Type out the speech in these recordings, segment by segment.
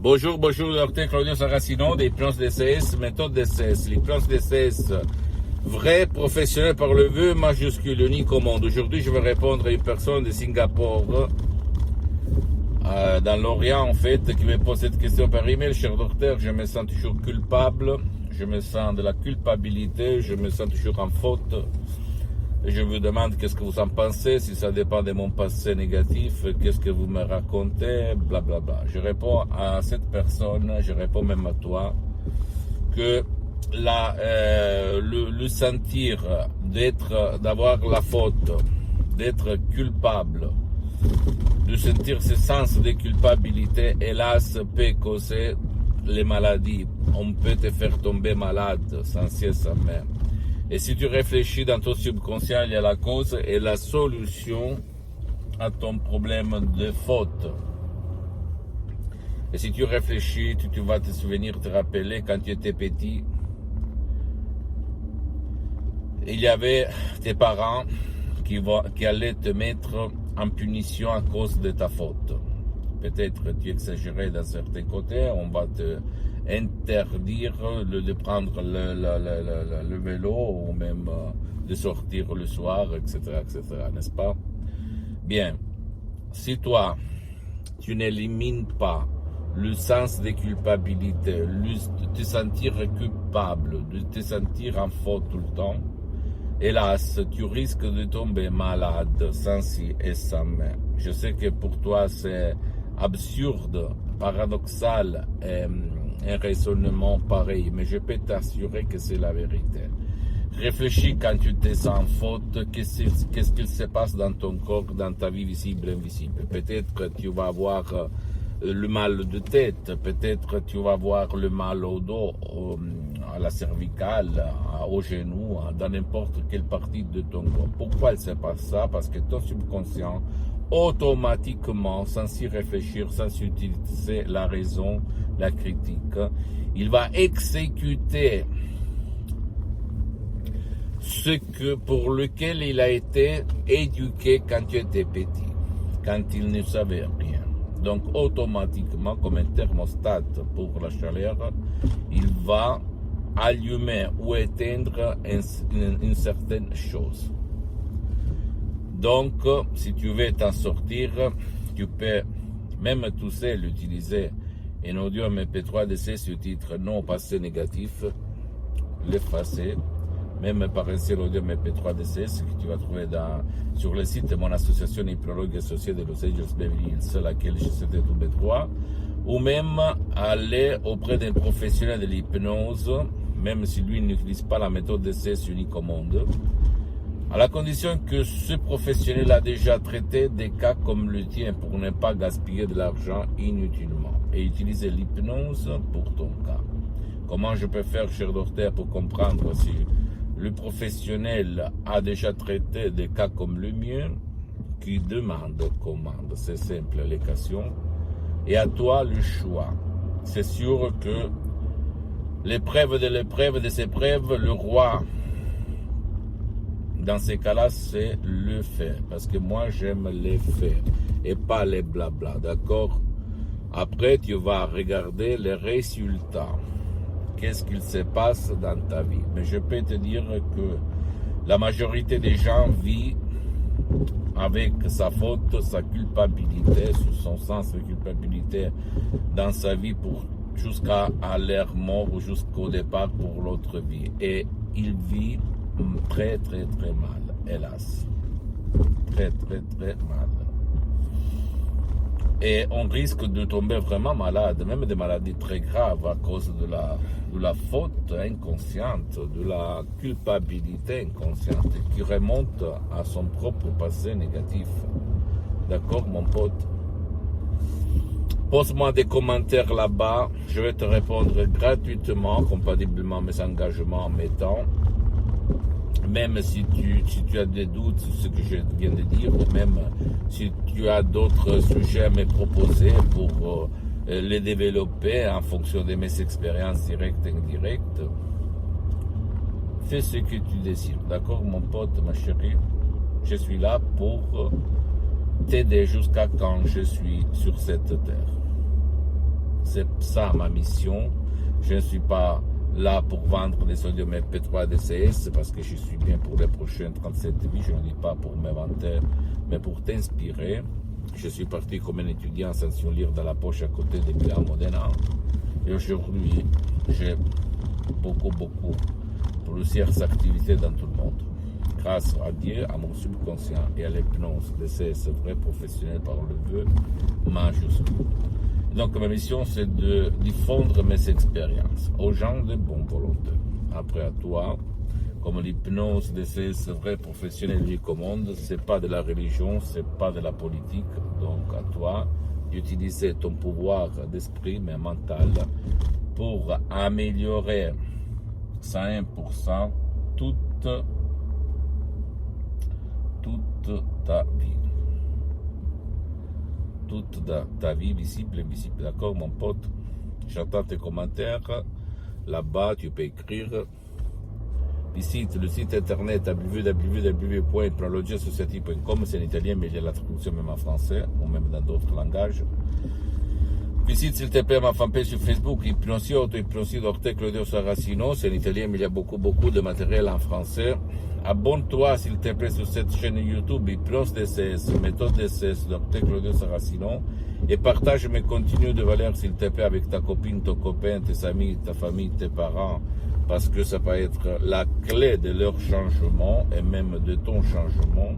Bonjour, docteur Claudio Saracino d'Hypnose DCS, méthode DCS. L'hypnose DCS, vrai professionnel par le vœu majuscule, unique au monde. Aujourd'hui, je vais répondre à une personne de Singapour, dans l'Orient en fait, qui me pose cette question par email. Cher docteur, je me sens toujours culpable, je me sens de la culpabilité, je me sens toujours en faute. Je vous demande qu'est-ce que vous en pensez, si ça dépend de mon passé négatif, qu'est-ce que vous me racontez, blablabla. Bla bla. Je réponds à cette personne, je réponds même à toi, que le sentir d'avoir la faute, d'être culpable, de sentir ce sens de culpabilité, hélas, peut causer les maladies. On peut te faire tomber malade sans cesse même. Et si tu réfléchis dans ton subconscient, il y a la cause et la solution à ton problème de faute. Et si tu réfléchis, tu vas te souvenir, te rappeler quand tu étais petit, il y avait tes parents qui allaient te mettre en punition à cause de ta faute. Peut-être tu exagérais d'un certain côté, on va te interdire de prendre le vélo ou même de sortir le soir, etc., n'est-ce pas? Bien, si toi, tu n'élimines pas le sens de culpabilité, de te sentir coupable, de te sentir en faute tout le temps, hélas, tu risques de tomber malade sans ci et sans mais. Je sais que pour toi, c'est absurde, paradoxal, un raisonnement pareil, mais je peux t'assurer que c'est la vérité. Réfléchis quand tu te sens en faute, qu'est-ce qu'il se passe dans ton corps, dans ta vie visible et invisible. Peut-être que tu vas avoir le mal de tête, peut-être tu vas avoir le mal au dos, à la cervicale, au genou, dans n'importe quelle partie de ton corps. Pourquoi il se passe ça? Parce que ton subconscient, automatiquement, sans y réfléchir, sans utiliser la raison, la critique, il va exécuter ce pour lequel il a été éduqué quand tu étais petit, quand il ne savait rien. Donc automatiquement, comme un thermostat pour la chaleur, il va allumer ou éteindre une certaine chose. Donc, si tu veux t'en sortir, tu peux même tout seul utiliser un audio MP3 de ce titre non passé négatif, l'effacer, même par un seul audio MP3 DCS que tu vas trouver sur le site de mon association hypnologue associée de Los Angeles Beverly Hills, laquelle je sais tous les trois, ou même aller auprès d'un professionnel de l'hypnose, même si lui n'utilise pas la méthode DCS unique au monde, à la condition que ce professionnel a déjà traité des cas comme le tien pour ne pas gaspiller de l'argent inutilement et utiliser l'hypnose pour ton cas. Comment je peux faire, cher docteur, pour comprendre si le professionnel a déjà traité des cas comme le mien? Qui demande commande. C'est simple, les questions. Et à toi le choix. C'est sûr que l'épreuve de ces preuves, le roi, dans ces cas-là, c'est le fait. Parce que moi, j'aime les faits et pas les blabla, d'accord? Après, tu vas regarder les résultats. Qu'est-ce qu'il se passe dans ta vie? Mais je peux te dire que la majorité des gens vivent avec sa faute, sa culpabilité, son sens de culpabilité dans sa vie jusqu'à leur mort ou jusqu'au départ pour l'autre vie. Et ils vivent très mal, hélas. Très mal. Et on risque de tomber vraiment malade, même des maladies très graves à cause de la faute inconsciente, de la culpabilité inconsciente qui remonte à son propre passé négatif. D'accord, mon pote? Pose-moi des commentaires là-bas, je vais te répondre gratuitement, compatiblement à mes engagements en mes temps. Même si tu as des doutes sur ce que je viens de dire, ou même si tu as d'autres sujets à me proposer pour les développer en fonction de mes expériences directes et indirectes, fais ce que tu désires. D'accord, mon pote, ma chérie? Je suis là pour t'aider jusqu'à quand je suis sur cette terre. C'est ça ma mission. Je ne suis pas là pour vendre des audios MP3 DCS parce que je suis bien pour les prochaines 37 vies. Je ne dis pas pour m'inventer, mais pour t'inspirer. Je suis parti comme un étudiant sans un livre dans la poche à côté de Milan Modena. Et aujourd'hui, j'ai beaucoup plusieurs activités dans tout le monde. Grâce à Dieu, à mon subconscient et à l'hypnose de ces vrais professionnels par le vœu majuscule. Donc ma mission, c'est de diffondre mes expériences aux gens de bonne volonté. Après à toi, comme l'hypnose de ces vrais professionnels du monde, c'est pas de la religion, c'est pas de la politique. Donc à toi d'utiliser ton pouvoir d'esprit, mais mental, pour améliorer 101% toute ta vie. Toute ta vie, visible et invisible. D'accord, mon pote? J'attends tes commentaires. Là-bas, tu peux écrire. Visite le site internet www.hypnologiassociative.com. C'est en italien, mais j'ai la traduction même en français, ou même dans d'autres langages. Visite s'il te plaît ma fanpage sur Facebook, Hypnosie Dr Claudio Saracino. C'est en italien, mais il y a beaucoup de matériel en français. Abonne-toi s'il te plaît sur cette chaîne YouTube, Hypnose DCS, méthode DCS, Dr Claudio Saracino. Et partage mes contenus de valeur s'il te plaît avec ta copine, ton copain, tes amis, ta famille, tes parents. Parce que ça peut être la clé de leur changement et même de ton changement.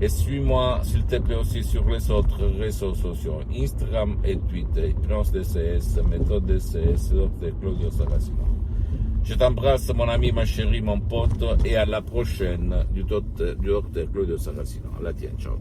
Et suis-moi, s'il te plaît, aussi sur les autres réseaux sociaux, Instagram et Twitter, Hypnose DCS, méthode DCS, Dr Claudio Saracino. Je t'embrasse, mon ami, ma chérie, mon pote, et à la prochaine du Dr Claudio Saracino. À la tienne, ciao.